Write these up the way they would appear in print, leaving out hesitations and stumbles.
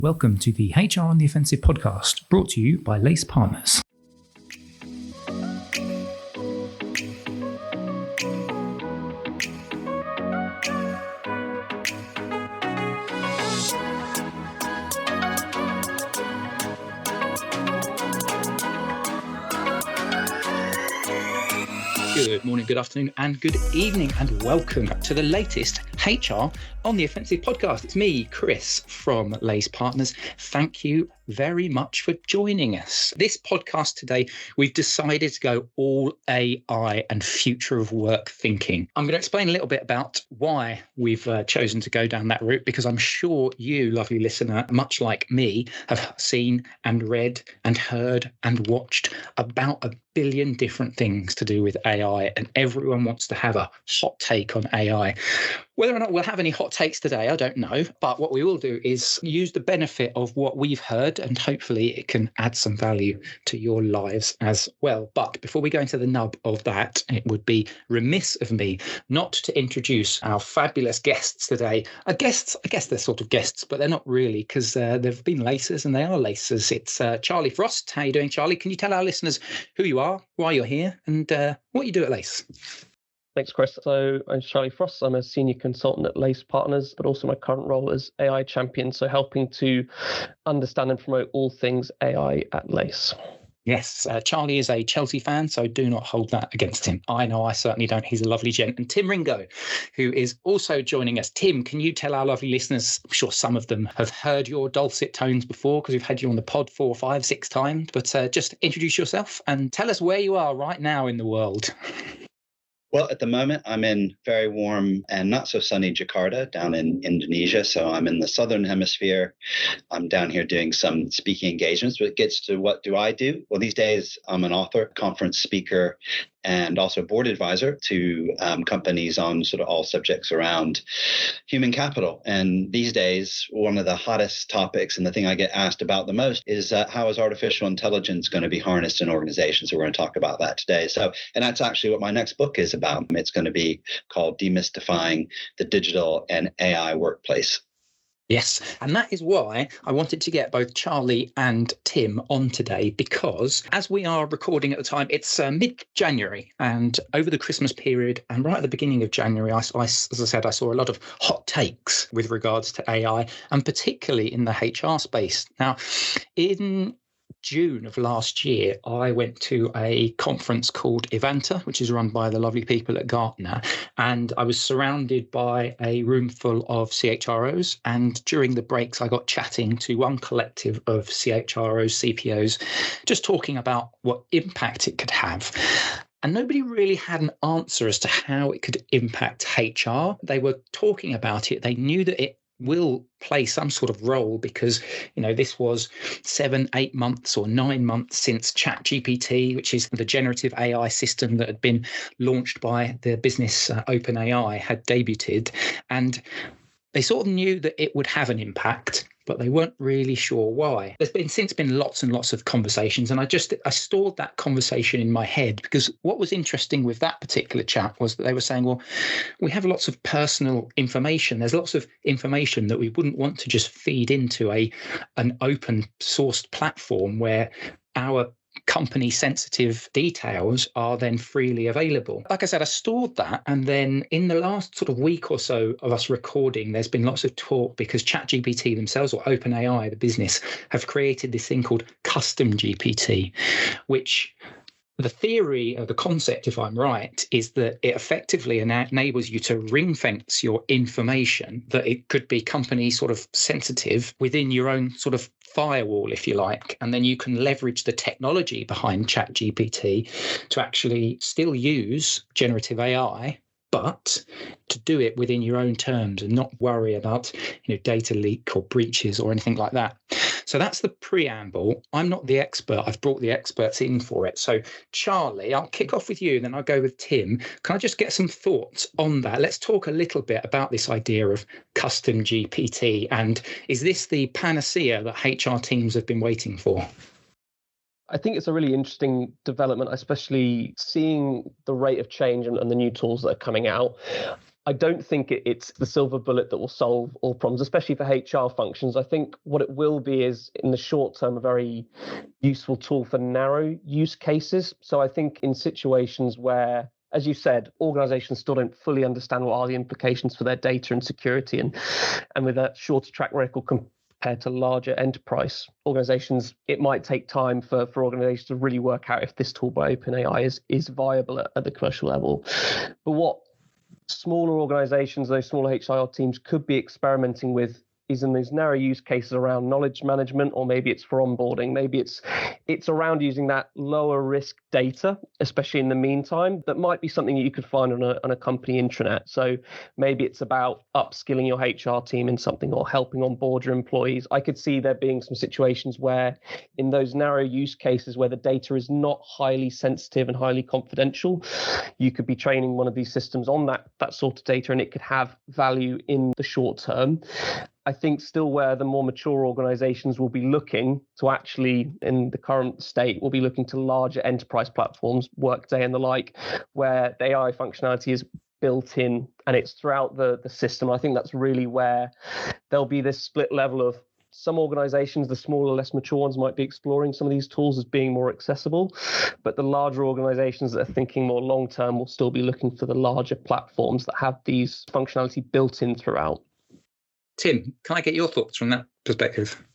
Welcome to the HR on the Offensive podcast, brought to you by Lace Partners. Good morning, good afternoon, and good evening, and welcome to the latest HR on the Offensive podcast. It's me, Chris, from Lace Partners. Thank you very much for joining us. This podcast today, we've decided to go all AI and future of work thinking. I'm going to explain a little bit about why we've chosen to go down that route, because I'm sure you, lovely listener, much like me, have seen and read and heard and watched about a billion different things to do with AI, and everyone wants to have a hot take on AI. Whether or not we'll have any hot takes today, I don't know. But what we will do is use the benefit of what we've heard, and hopefully it can add some value to your lives as well. But before we go into the nub of that, it would be remiss of me not to introduce our fabulous guests today. I guess they're sort of guests, but they're not really, because they've been lacers and they are lacers. It's Charlie Frost. How are you doing, Charlie? Can you tell our listeners who you are, why you're here, and what you do at Lace? Thanks, Chris. So I'm Charlie Frost. I'm a senior consultant at Lace Partners, but also my current role as AI champion, so helping to understand and promote all things AI at Lace. Yes, Charlie is a Chelsea fan, so do not hold that against him. I know I certainly don't. He's a lovely gent. And Tim Ringo, who is also joining us. Tim, can you tell our lovely listeners, I'm sure some of them have heard your dulcet tones before because we've had you on the pod 4, 5, 6 times, but just introduce yourself and tell us where you are right now in the world. Well, at the moment, I'm in very warm and not so sunny Jakarta down in Indonesia. So I'm in the southern hemisphere. I'm down here doing some speaking engagements, but it gets to what do I do? Well, these days, I'm an author, conference speaker, and also board advisor to companies on sort of all subjects around human capital. And these days, one of the hottest topics and the thing I get asked about the most is how is artificial intelligence going to be harnessed in organizations? So we're going to talk about that today. And that's actually what my next book is about. It's going to be called Demystifying the Digital and AI Workplace. Yes, and that is why I wanted to get both Charlie and Tim on today, because as we are recording at the time, it's mid-January, and over the Christmas period and right at the beginning of January, as I said, I saw a lot of hot takes with regards to AI, and particularly in the HR space. Now, in June of last year, I went to a conference called Evanta, which is run by the lovely people at Gartner, and I was surrounded by a room full of CHROs, and during the breaks I got chatting to one collective of CHROs, CPOs, just talking about what impact it could have. And nobody really had an answer as to how it could impact HR. They were talking about it. They knew that it will play some sort of role because, this was 7, 8 months or 9 months since ChatGPT, which is the generative AI system that had been launched by the business OpenAI, had debuted. And they sort of knew that it would have an impact, but they weren't really sure why. There's since been lots and lots of conversations, and I stored that conversation in my head, because what was interesting with that particular chat was that they were saying, well, we have lots of personal information. There's lots of information that we wouldn't want to just feed into an open sourced platform where our company sensitive details are then freely available. Like I said, I stored that, and then in the last sort of week or so of us recording, there's been lots of talk because ChatGPT themselves, or OpenAI, the business, have created this thing called custom GPT, which the theory or the concept, if I'm right, is that it effectively enables you to ring fence your information, that it could be company sort of sensitive within your own sort of firewall, if you like. And then you can leverage the technology behind ChatGPT to actually still use generative AI, but to do it within your own terms and not worry about data leak or breaches or anything like that. So that's the preamble. I'm not the expert. I've brought the experts in for it. So Charlie, I'll kick off with you, then I'll go with Tim. Can I just get some thoughts on that? Let's talk a little bit about this idea of custom GPT. And is this the panacea that HR teams have been waiting for? I think it's a really interesting development, especially seeing the rate of change and the new tools that are coming out. I don't think it's the silver bullet that will solve all problems, especially for HR functions. I think what it will be is, in the short term, a very useful tool for narrow use cases. So I think in situations where, as you said, organizations still don't fully understand what are the implications for their data and security, and with a shorter track record compared to larger enterprise organizations, it might take time for organizations to really work out if this tool by OpenAI is viable at the commercial level. But what smaller organizations, those smaller HR teams, could be experimenting with is in these narrow use cases around knowledge management, or maybe it's for onboarding, maybe it's around using that lower risk data, especially in the meantime. That might be something that you could find on a company intranet. So maybe it's about upskilling your HR team in something, or helping onboard your employees. I could see there being some situations where, in those narrow use cases where the data is not highly sensitive and highly confidential, you could be training one of these systems on that sort of data, and it could have value in the short term. I think still where the more mature organizations will be looking to actually, in the current state, will be looking to larger enterprise platforms, Workday and the like, where the AI functionality is built in and it's throughout the system. I think that's really where there'll be this split level of some organizations, the smaller, less mature ones, might be exploring some of these tools as being more accessible, but the larger organizations that are thinking more long term will still be looking for the larger platforms that have these functionality built in throughout. Tim, can I get your thoughts from that perspective?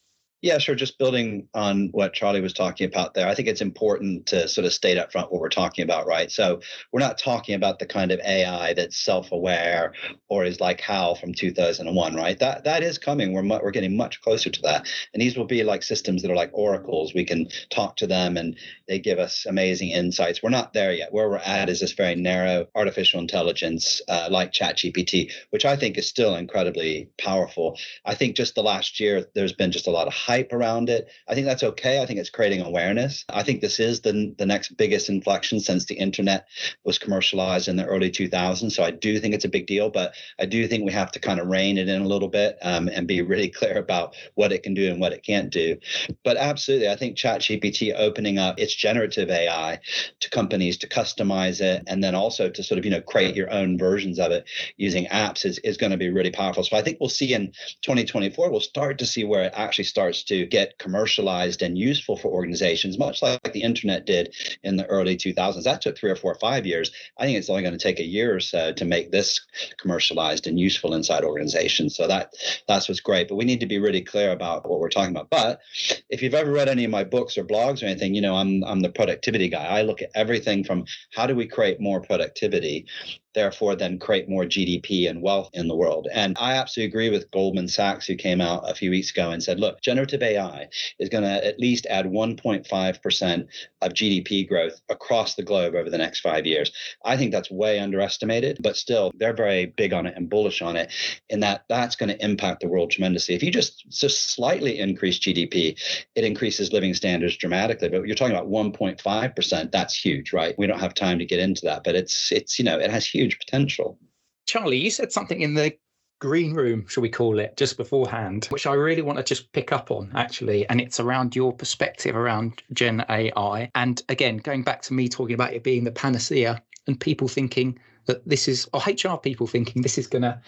Yeah, sure. Just building on what Charlie was talking about there, I think it's important to sort of state up front what we're talking about, right? So we're not talking about the kind of AI that's self-aware or is like HAL from 2001, right? That is coming. We're getting much closer to that. And these will be like systems that are like oracles. We can talk to them and they give us amazing insights. We're not there yet. Where we're at is this very narrow artificial intelligence like ChatGPT, which I think is still incredibly powerful. I think just the last year, there's been just a lot of hype around it. I think that's okay. I think it's creating awareness. I think this is the next biggest inflection since the internet was commercialized in the early 2000s. So I do think it's a big deal, but I do think we have to kind of rein it in a little bit and be really clear about what it can do and what it can't do. But absolutely, I think ChatGPT opening up its generative AI to companies to customize it and then also to sort of, create your own versions of it using apps is going to be really powerful. So I think we'll see in 2024, we'll start to see where it actually starts to get commercialized and useful for organizations, much like the internet did in the early 2000s. That took 3 or 4 or 5 years. I think it's only going to take a year or so to make this commercialized and useful inside organizations. So that's what's great. But we need to be really clear about what we're talking about. But if you've ever read any of my books or blogs or anything, I'm the productivity guy. I look at everything from how do we create more productivity, therefore then create more GDP and wealth in the world. And I absolutely agree with Goldman Sachs, who came out a few weeks ago and said, look, generative AI is going to at least add 1.5% of GDP growth across the globe over the next 5 years. I think that's way underestimated, but still they're very big on it and bullish on it, in that's going to impact the world tremendously. If you just slightly increase GDP, it increases living standards dramatically. But you're talking about 1.5%, that's huge, right? We don't have time to get into that, but it's it has huge potential. Charlie, you said something in the green room, shall we call it, just beforehand, which I really want to just pick up on, actually. And it's around your perspective around Gen AI. And again, going back to me talking about it being the panacea and people thinking that this is, or HR people thinking this is going to,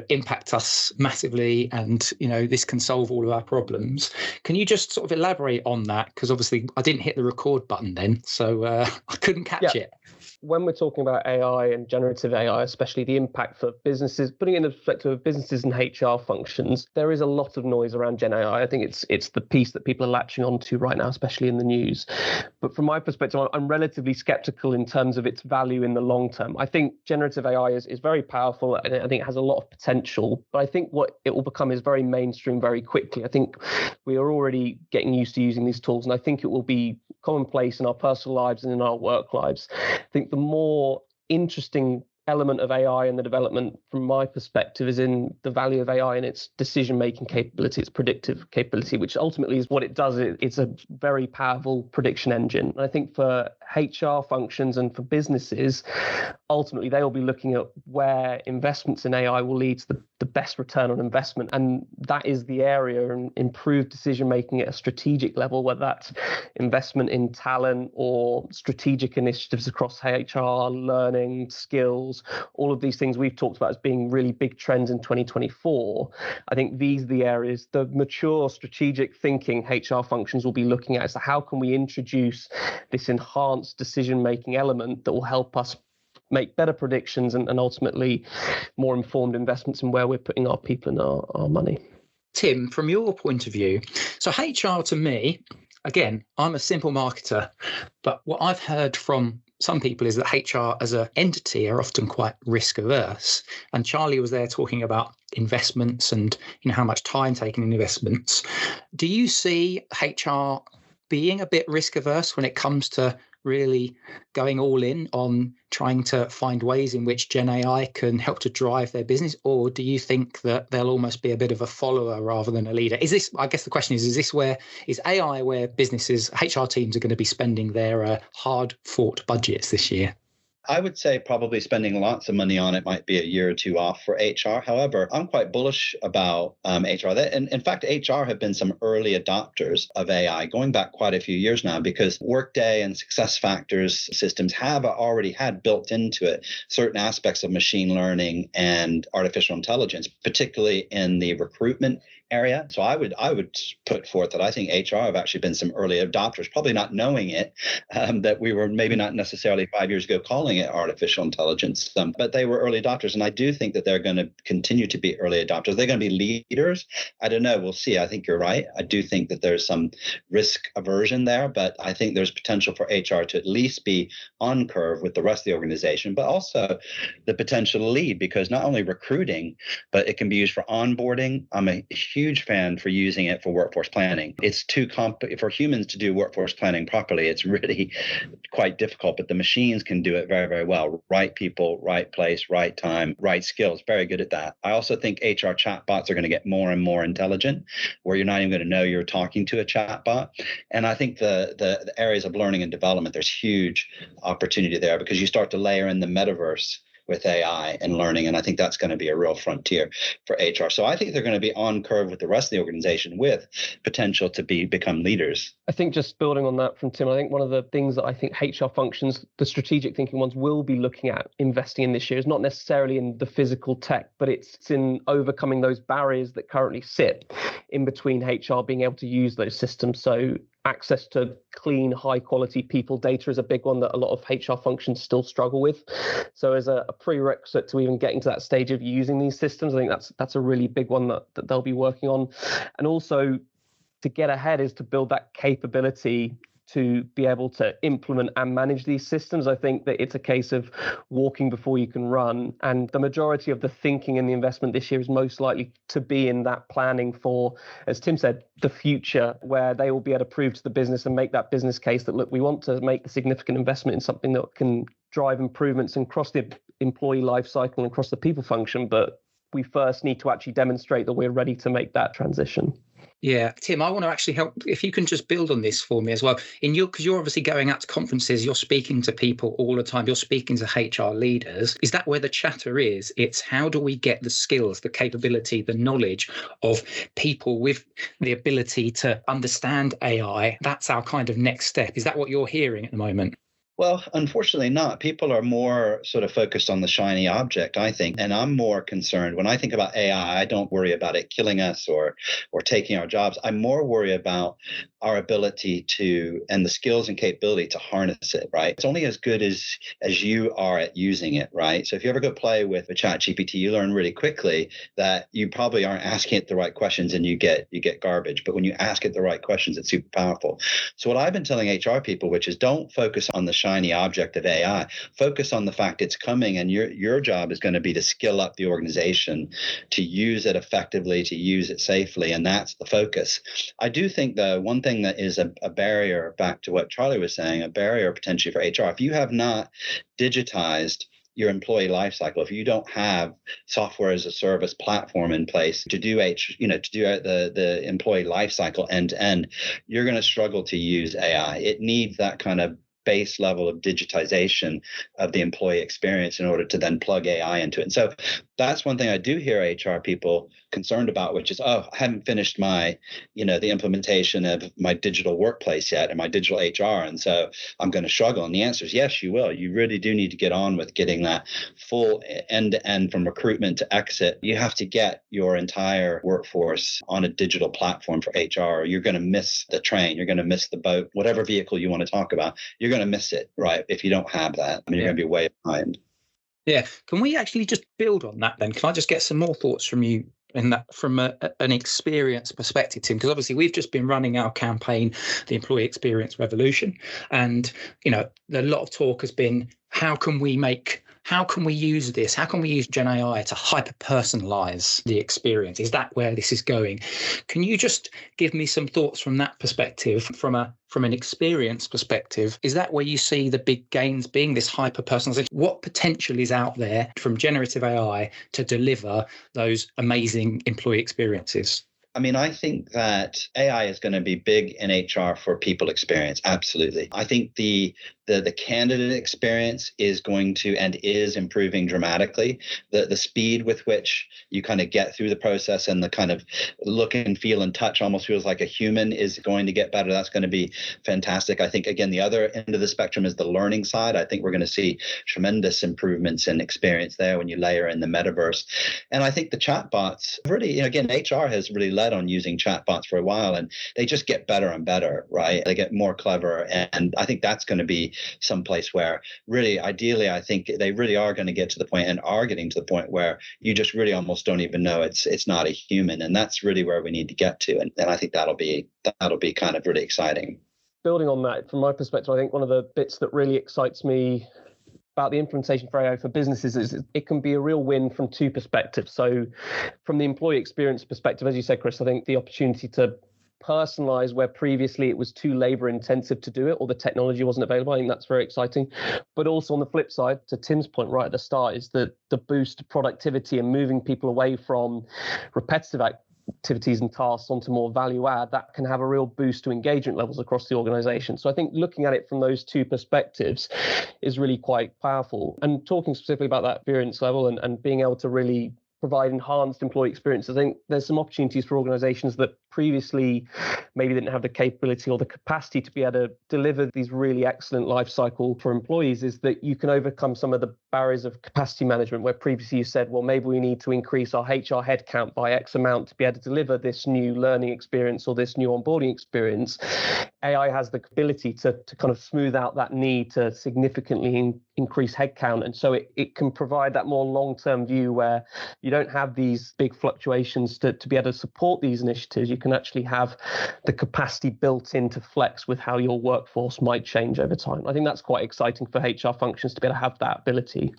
impact us massively and, this can solve all of our problems. Can you just sort of elaborate on that? Because obviously I didn't hit the record button then, so I couldn't catch it. When we're talking about AI and generative AI, especially the impact for businesses, putting it in the perspective of businesses and HR functions, there is a lot of noise around Gen AI. I think it's the piece that people are latching onto right now, especially in the news. But from my perspective, I'm relatively skeptical in terms of its value in the long term. I think generative AI is very powerful, and I think it has a lot of potential. But I think what it will become is very mainstream very quickly. I think we are already getting used to using these tools, and I think it will be commonplace in our personal lives and in our work lives. I think the more interesting element of AI and the development from my perspective is in the value of AI and its decision-making capability, its predictive capability, which ultimately is what it does. It's a very powerful prediction engine. And I think for HR functions and for businesses, ultimately they will be looking at where investments in AI will lead to the best return on investment. And that is the area, and improved decision-making at a strategic level, whether that's investment in talent or strategic initiatives across HR, learning, skills, skills, all of these things we've talked about as being really big trends in 2024. I think these are the areas, the mature strategic thinking HR functions will be looking at. So how can we introduce this enhanced decision-making element that will help us make better predictions and ultimately more informed investments in where we're putting our people and our money. Tim, from your point of view, so HR to me, again, I'm a simple marketer, but what I've heard from some people is that HR as an entity are often quite risk averse. And Charlie was there talking about investments and how much time taken in investments. Do you see HR being a bit risk averse when it comes to really going all in on trying to find ways in which Gen AI can help to drive their business? Or do you think that they'll almost be a bit of a follower rather than a leader? I guess the question is AI where businesses, HR teams are going to be spending their hard fought budgets this year? I would say probably spending lots of money on it might be a year or two off for HR. However, I'm quite bullish about HR. And in fact, HR have been some early adopters of AI going back quite a few years now, because Workday and SuccessFactors systems have already had built into it certain aspects of machine learning and artificial intelligence, particularly in the recruitment area. So I would put forth that I think HR have actually been some early adopters, probably not knowing it, that we were maybe not necessarily 5 years ago calling it artificial intelligence, but they were early adopters. And I do think that they're going to continue to be early adopters. They're going to be leaders. I don't know. We'll see. I think you're right. I do think that there's some risk aversion there, but I think there's potential for HR to at least be on curve with the rest of the organization, but also the potential to lead, because not only recruiting, but it can be used for onboarding. I'm a huge fan for using it for workforce planning. It's too for humans to do workforce planning properly. It's really quite difficult, but the machines can do it very, very well. Right people, right place, right time, right skills. Very good at that. I also think HR chatbots are going to get more and more intelligent, where you're not even going to know you're talking to a chatbot. And I think the areas of learning and development, there's huge opportunity there, because you start to layer in the metaverse with AI and learning. And I think that's going to be a real frontier for HR. So I think they're going to be on curve with the rest of the organization, with potential to become leaders. I think just building on that from Tim, I think one of the things that I think HR functions, the strategic thinking ones, will be looking at investing in this year is not necessarily in the physical tech, but it's in overcoming those barriers that currently sit in between HR being able to use those systems. So access to clean, high quality people data is a big one that a lot of HR functions still struggle with. So as a prerequisite to even getting to that stage of using these systems, I think that's a really big one that they'll be working on. And also to get ahead is to build that capability to be able to implement and manage these systems. I think that it's a case of walking before you can run. And the majority of the thinking and the investment this year is most likely to be in that planning for, as Tim said, the future, where they will be able to prove to the business and make that business case that, look, we want to make a significant investment in something that can drive improvements across the employee life cycle and across the people function. But we first need to actually demonstrate that we're ready to make that transition. Yeah, Tim, I want to actually help. If you can just build on this for me as well, because you're obviously going out to conferences, you're speaking to people all the time, you're speaking to HR leaders. Is that where the chatter is? It's how do we get the skills, the capability, the knowledge of people with the ability to understand AI? That's our kind of next step. Is that what you're hearing at the moment? Well, unfortunately not. People are more sort of focused on the shiny object, I think. And I'm more concerned when I think about AI, I don't worry about it killing us or taking our jobs. I more worry about our ability to, and the skills and capability to harness it, right? It's only as good as you are at using it, right? So if you ever go play with a ChatGPT, you learn really quickly that you probably aren't asking it the right questions and you get garbage. But when you ask it the right questions, it's super powerful. So what I've been telling HR people, which is don't focus on the shiny object of AI, focus on the fact it's coming, and your job is going to be to skill up the organization to use it effectively, to use it safely, and that's the focus. I do think the one thing that is a barrier, back to what Charlie was saying, a barrier potentially for HR, if you have not digitized your employee lifecycle, if you don't have software as a service platform in place to do the employee lifecycle end to end, you're going to struggle to use AI. It needs that kind of base level of digitization of the employee experience in order to then plug AI into it. And so that's one thing I do hear HR people concerned about, which is, oh, I haven't finished my, the implementation of my digital workplace yet and my digital HR. And so I'm going to struggle. And the answer is yes, you will. You really do need to get on with getting that full end to end from recruitment to exit. You have to get your entire workforce on a digital platform for HR, or you're going to miss the train. You're going to miss the boat, whatever vehicle you want to talk about. You're going to miss it, right? If you don't have that, I mean, you're going to be way behind. Yeah. Can we actually just build on that then? Can I just get some more thoughts from you in that from an experience perspective, Tim? Because obviously we've just been running our campaign, the Employee Experience Revolution. And, a lot of talk has been, how can we use this? How can we use Gen AI to hyper-personalize the experience? Is that where this is going? Can you just give me some thoughts from that perspective, from an experience perspective? Is that where you see the big gains being, this hyper-personalization? What potential is out there from generative AI to deliver those amazing employee experiences? I mean, I think that AI is going to be big in HR for people experience. Absolutely. I think the candidate experience is going to and is improving dramatically. The speed with which you kind of get through the process and the kind of look and feel and touch almost feels like a human is going to get better. That's going to be fantastic. I think, again, the other end of the spectrum is the learning side. I think we're going to see tremendous improvements in experience there when you layer in the metaverse. And I think the chatbots really, again, HR has really led on using chatbots for a while, and they just get better and better, right? They get more clever. And I think that's going to be someplace where really, ideally, I think they really are going to get to the point and are getting to the point where you just really almost don't even know it's not a human. And that's really where we need to get to. And I think that'll be kind of really exciting. Building on that, from my perspective, I think one of the bits that really excites me about the implementation for AI for businesses is it can be a real win from two perspectives. So from the employee experience perspective, as you said, Chris, I think the opportunity to personalize where previously it was too labor intensive to do it or the technology wasn't available, I think that's very exciting. But also on the flip side, to Tim's point right at the start, is the boost to productivity and moving people away from repetitive activities and tasks onto more value add, that can have a real boost to engagement levels across the organization. So I think looking at it from those two perspectives is really quite powerful. And talking specifically about that experience level and being able to really provide enhanced employee experiences, I think there's some opportunities for organizations that previously maybe didn't have the capability or the capacity to be able to deliver these really excellent life cycle for employees, is that you can overcome some of the barriers of capacity management, where previously you said, well, maybe we need to increase our HR headcount by X amount to be able to deliver this new learning experience or this new onboarding experience. AI has the ability to kind of smooth out that need to significantly increase headcount. And so it can provide that more long-term view where you don't have these big fluctuations to be able to support these initiatives. You can actually have the capacity built in to flex with how your workforce might change over time. I think that's quite exciting for HR functions to be able to have that ability.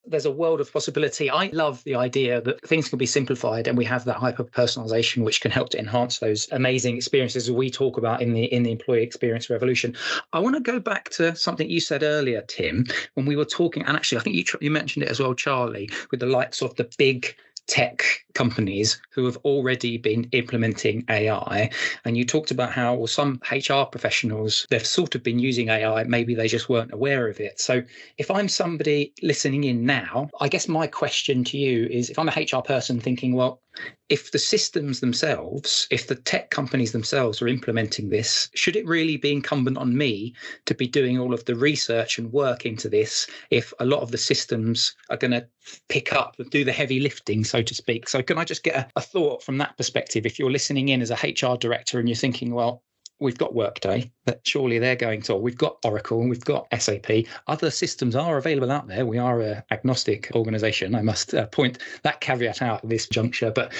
There's a world of possibility. I love the idea that things can be simplified and we have that hyper personalization, which can help to enhance those amazing experiences we talk about in the employee experience revolution. I want to go back to something you said earlier, Tim, when we were talking, and actually I think you mentioned it as well, Charlie, with the likes of the big tech companies who have already been implementing AI. And you talked about how some HR professionals, they've sort of been using AI, maybe they just weren't aware of it. So if I'm somebody listening in now, I guess my question to you is, if I'm a HR person thinking, well, if the systems themselves, if the tech companies themselves are implementing this, should it really be incumbent on me to be doing all of the research and work into this if a lot of the systems are going to pick up and do the heavy lifting, so to speak? So can I just get a thought from that perspective? If you're listening in as a HR director and you're thinking, well, we've got Workday, but surely they're going to, or we've got Oracle and we've got SAP. Other systems are available out there. We are an agnostic organization. I must point that caveat out at this juncture. But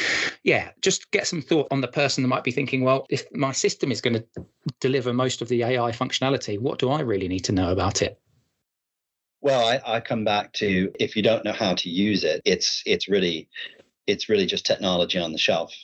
yeah, just get some thought on the person that might be thinking, well, if my system is going to deliver most of the AI functionality, what do I really need to know about it? Well, I come back to, if you don't know how to use it, it's really just technology on the shelf.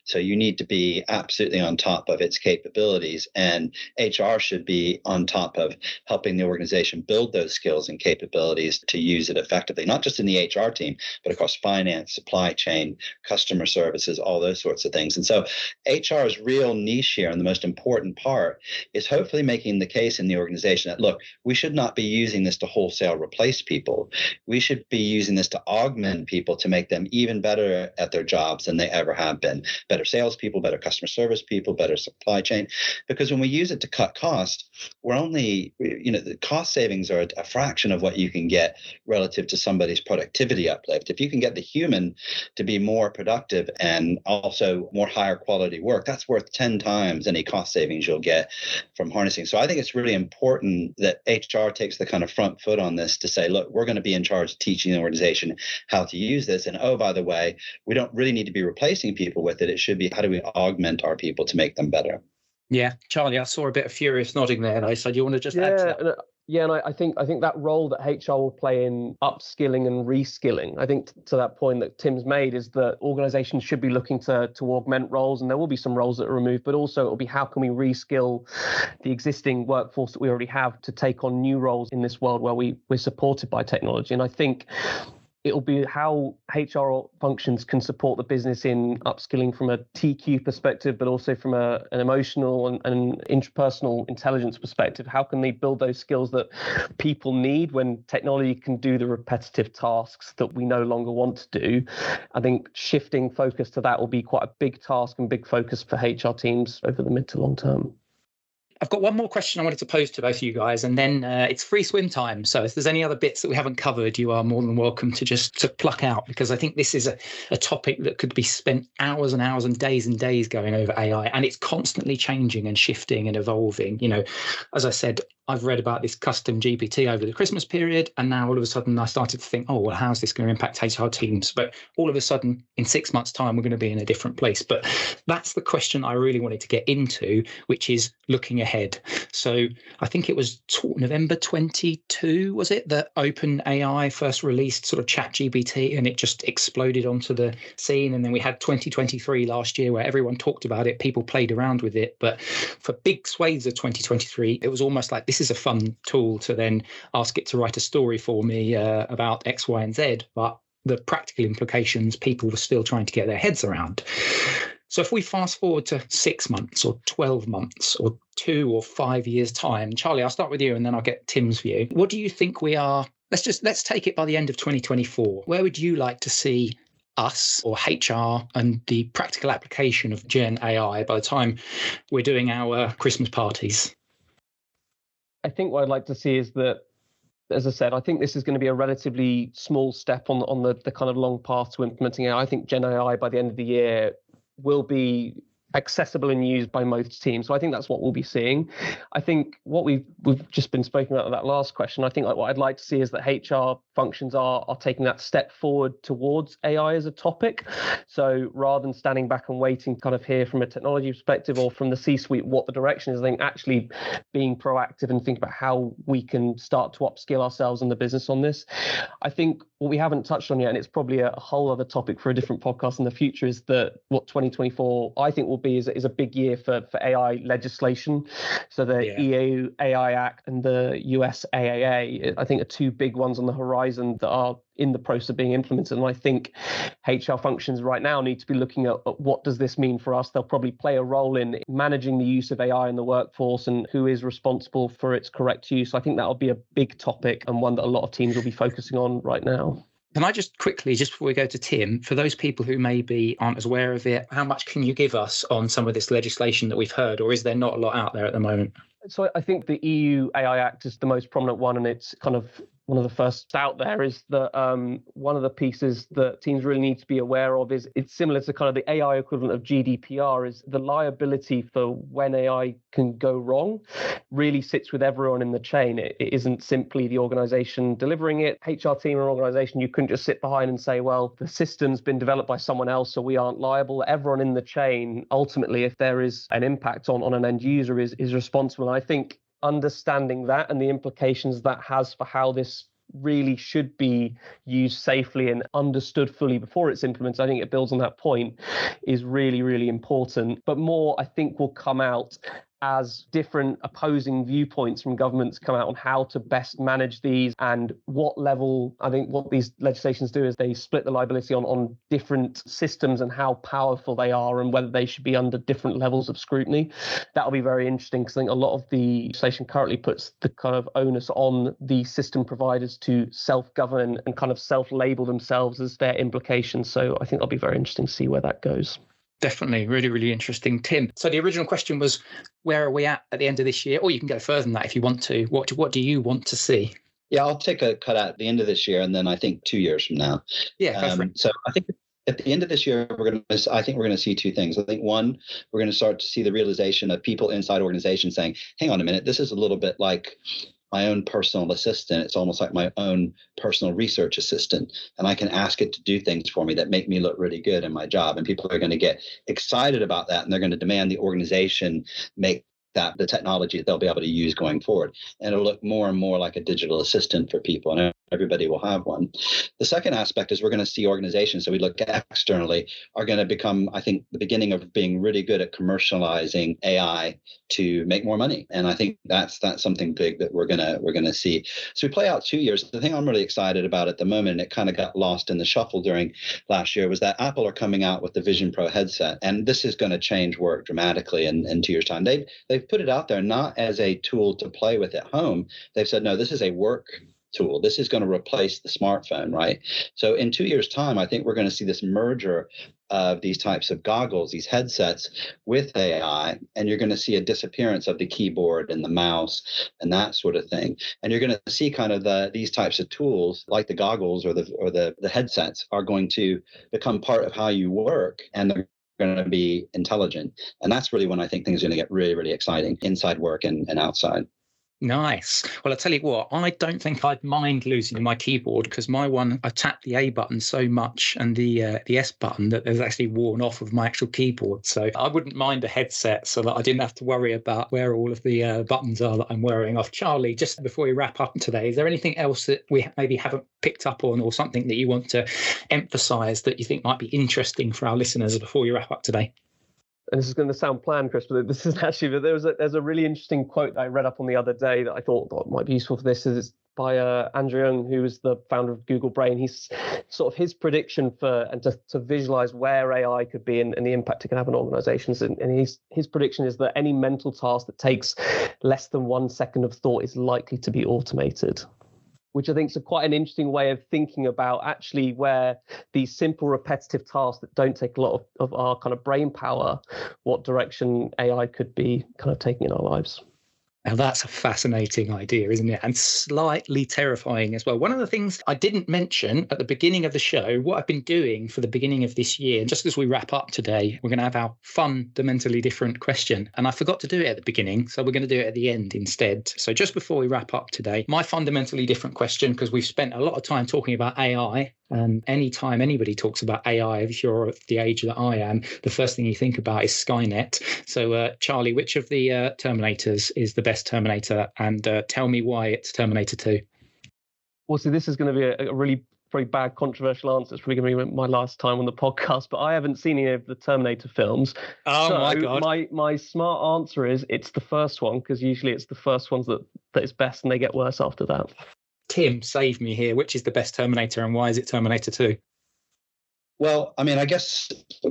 So you need to be absolutely on top of its capabilities, and HR should be on top of helping the organization build those skills and capabilities to use it effectively, not just in the HR team, but across finance, supply chain, customer services, all those sorts of things. And so HR's real niche here, and the most important part, is hopefully making the case in the organization that, look, we should not be using this to wholesale replace people. We should be using this to augment people to make them even better at their jobs than they ever have been. Better salespeople, better customer service people, better supply chain. Because when we use it to cut cost, we're only, the cost savings are a fraction of what you can get relative to somebody's productivity uplift. If you can get the human to be more productive and also more higher quality work, that's worth 10 times any cost savings you'll get from harnessing. So I think it's really important that HR takes the kind of front foot on this to say, look, we're going to be in charge of teaching the organization how to use this. And oh, by the way, we don't really need to be replacing people with it. It should be, how do we augment our people to make them better? Yeah, Charlie, I saw a bit of furious nodding there, though. So do you want to just add to that? Yeah, and I think that role that HR will play in upskilling and reskilling, I think to that point that Tim's made, is that organizations should be looking to augment roles, and there will be some roles that are removed, but also it will be how can we reskill the existing workforce that we already have to take on new roles in this world where we're supported by technology. And I think it'll be how HR functions can support the business in upskilling from a TQ perspective, but also from an emotional and interpersonal intelligence perspective. How can they build those skills that people need when technology can do the repetitive tasks that we no longer want to do? I think shifting focus to that will be quite a big task and big focus for HR teams over the mid to long term. I've got one more question I wanted to pose to both of you guys, and then it's free swim time. So if there's any other bits that we haven't covered, you are more than welcome to pluck out, because I think this is a topic that could be spent hours and hours and days going over AI, and it's constantly changing and shifting and evolving. As I said, I've read about this custom GPT over the Christmas period, and now all of a sudden I started to think, oh, well, how's this going to impact HR teams? But all of a sudden, in 6 months' time, we're going to be in a different place. But that's the question I really wanted to get into, which is looking ahead. So I think it was November 22, was it, that OpenAI first released sort of ChatGPT, and it just exploded onto the scene. And then we had 2023 last year where everyone talked about it, people played around with it. But for big swathes of 2023, it was almost like, this is a fun tool to then ask it to write a story for me about X, Y, and Z. But the practical implications, people were still trying to get their heads around. So if we fast forward to 6 months or 12 months or 2 or 5 years' time, Charlie, I'll start with you and then I'll get Tim's view. What do you think we are? Let's take it by the end of 2024. Where would you like to see us or HR and the practical application of Gen AI by the time we're doing our Christmas parties? I think what I'd like to see is that, as I said, I think this is going to be a relatively small step on the kind of long path to implementing AI. I think Gen AI by the end of the year will be accessible and used by most teams. So I think that's what we'll be seeing. I think what we've just been speaking about that last question, I think what I'd like to see is that HR functions are taking that step forward towards AI as a topic. So rather than standing back and waiting to kind of hear from a technology perspective or from the C-suite what the direction is, I think actually being proactive and think about how we can start to upskill ourselves in the business on this. I think what we haven't touched on yet, and it's probably a whole other topic for a different podcast in the future, is that what 2024 I think will be is a big year for AI legislation. So the EU AI Act and the US AAA, I think, are two big ones on the horizon that are in the process of being implemented. And I think HR functions right now need to be looking at what does this mean for us. They'll probably play a role in managing the use of AI in the workforce and who is responsible for its correct use. I think that'll be a big topic and one that a lot of teams will be focusing on right now. Can I just quickly, just before we go to Tim, for those people who maybe aren't as aware of it, how much can you give us on some of this legislation that we've heard, or is there not a lot out there at the moment? So I think the EU AI Act is the most prominent one, and it's kind of one of the first out there. Is that one of the pieces that teams really need to be aware of is it's similar to kind of the AI equivalent of GDPR, is the liability for when AI can go wrong really sits with everyone in the chain. It isn't simply the organization delivering it. HR team or organization, you couldn't just sit behind and say, well, the system's been developed by someone else, so we aren't liable. Everyone in the chain, ultimately, if there is an impact on an end user, is responsible. And I think understanding that and the implications that has for how this really should be used safely and understood fully before it's implemented. I think it builds on that point, is really, really important. But more, I think, will come out as different opposing viewpoints from governments come out on how to best manage these and what level. I think what these legislations do is they split the liability on different systems and how powerful they are and whether they should be under different levels of scrutiny. That'll be very interesting because I think a lot of the legislation currently puts the kind of onus on the system providers to self-govern and kind of self-label themselves as their implications. So I think that'll be very interesting to see where that goes. Definitely. Really, really interesting. Tim, so the original question was, where are we at the end of this year? Or you can go further than that if you want to. What do you want to see? Yeah, I'll take a cut at the end of this year, and then I think 2 years from now. Yeah, go for it. So I think at the end of this year, I think we're going to see two things. I think one, we're going to start to see the realization of people inside organizations saying, hang on a minute, this is a little bit like my own personal assistant. It's almost like my own personal research assistant. And I can ask it to do things for me that make me look really good in my job. And people are going to get excited about that. And they're going to demand the organization make that the technology that they'll be able to use going forward. And it'll look more and more like a digital assistant for people. And everybody will have one. The second aspect is we're going to see organizations, so we look externally, are going to become, I think, the beginning of being really good at commercializing AI to make more money. And I think that's something big that we're gonna see. So we play out 2 years. The thing I'm really excited about at the moment, and it kind of got lost in the shuffle during last year, was that Apple are coming out with the Vision Pro headset. And this is going to change work dramatically in 2 years' time. They've put it out there not as a tool to play with at home. They've said, no, this is a work tool. This is going to replace the smartphone, right? So in 2 years' time, I think we're going to see this merger of these types of goggles, these headsets with AI, and you're going to see a disappearance of the keyboard and the mouse and that sort of thing. And you're going to see kind of these types of tools, like the goggles or the headsets, are going to become part of how you work, and they're going to be intelligent. And that's really when I think things are going to get really, really exciting inside work and outside. Nice. Well, I'll tell you what, I don't think I'd mind losing my keyboard, because my one, I tapped the A button so much and the S button that there's actually worn off of my actual keyboard. So I wouldn't mind a headset so that I didn't have to worry about where all of the buttons are that I'm wearing off. Charlie, just before we wrap up today, is there anything else that we maybe haven't picked up on, or something that you want to emphasize that you think might be interesting for our listeners before you wrap up today? And this is going to sound planned, Chris, but this is actually, there's a really interesting quote that I read up on the other day that I thought might be useful for this. Is by Andrew Young, who is the founder of Google Brain. He's sort of his prediction for, and to visualize where AI could be and the impact it can have on organizations. And his prediction is that any mental task that takes less than 1 second of thought is likely to be automated, which I think is quite an interesting way of thinking about actually where these simple repetitive tasks that don't take a lot of our kind of brain power, what direction AI could be kind of taking in our lives. Now, that's a fascinating idea, isn't it? And slightly terrifying as well. One of the things I didn't mention at the beginning of the show, what I've been doing for the beginning of this year, and just as we wrap up today, we're going to have our fundamentally different question. And I forgot to do it at the beginning, so we're going to do it at the end instead. So just before we wrap up today, my fundamentally different question, because we've spent a lot of time talking about AI. And anytime anybody talks about AI, if you're at the age that I am, the first thing you think about is Skynet. So, Charlie, which of the Terminators is the best Terminator? And tell me why it's Terminator 2. Well, so this is going to be a really very bad controversial answer. It's probably going to be my last time on the podcast, but I haven't seen any of the Terminator films. Oh, so my God. My smart answer is it's the first one, because usually it's the first ones that is best and they get worse after that. Tim, save me here. Which is the best Terminator, and why is it Terminator 2? Well, I mean, I guess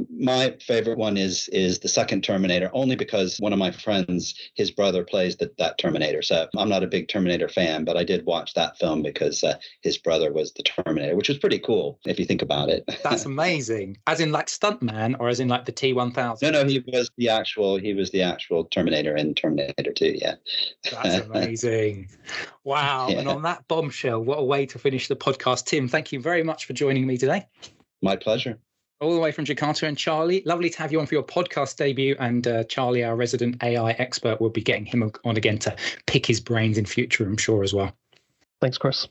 my favorite one is the second Terminator, only because one of my friends, his brother plays that Terminator. So I'm not a big Terminator fan, but I did watch that film because his brother was the Terminator, which was pretty cool if you think about it. That's amazing. As in like stuntman, or as in like the T-1000? No, he was the actual Terminator in Terminator 2. Yeah. That's amazing. Wow. Yeah. And on that bombshell, what a way to finish the podcast. Tim, thank you very much for joining me today. My pleasure. All the way from Jakarta. And Charlie, lovely to have you on for your podcast debut. And Charlie, our resident AI expert, will be getting him on again to pick his brains in future, I'm sure, as well. Thanks, Chris.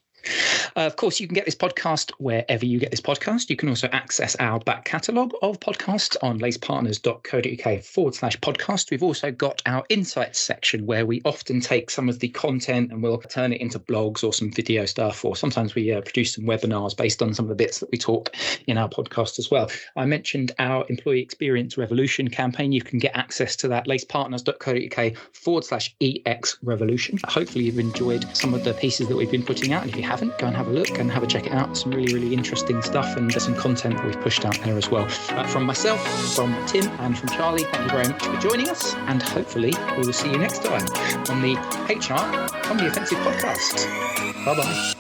Of course, you can get this podcast wherever you get this podcast. You can also access our back catalogue of podcasts on lacepartners.co.uk/podcast. We've also got our insights section where we often take some of the content and we'll turn it into blogs or some video stuff, or sometimes we produce some webinars based on some of the bits that we talk in our podcast as well. I mentioned our Employee Experience Revolution campaign. You can get access to that, lacepartners.co.uk/EX Revolution. Hopefully you've enjoyed some of the pieces that we've been putting out. And if you haven't, go and have a look and have a check it out. Some really, really interesting stuff, and there's some content that we've pushed out there as well. From myself, from Tim, and from Charlie, thank you very much for joining us. And hopefully we will see you next time on the HR on the Offensive podcast. Bye-bye.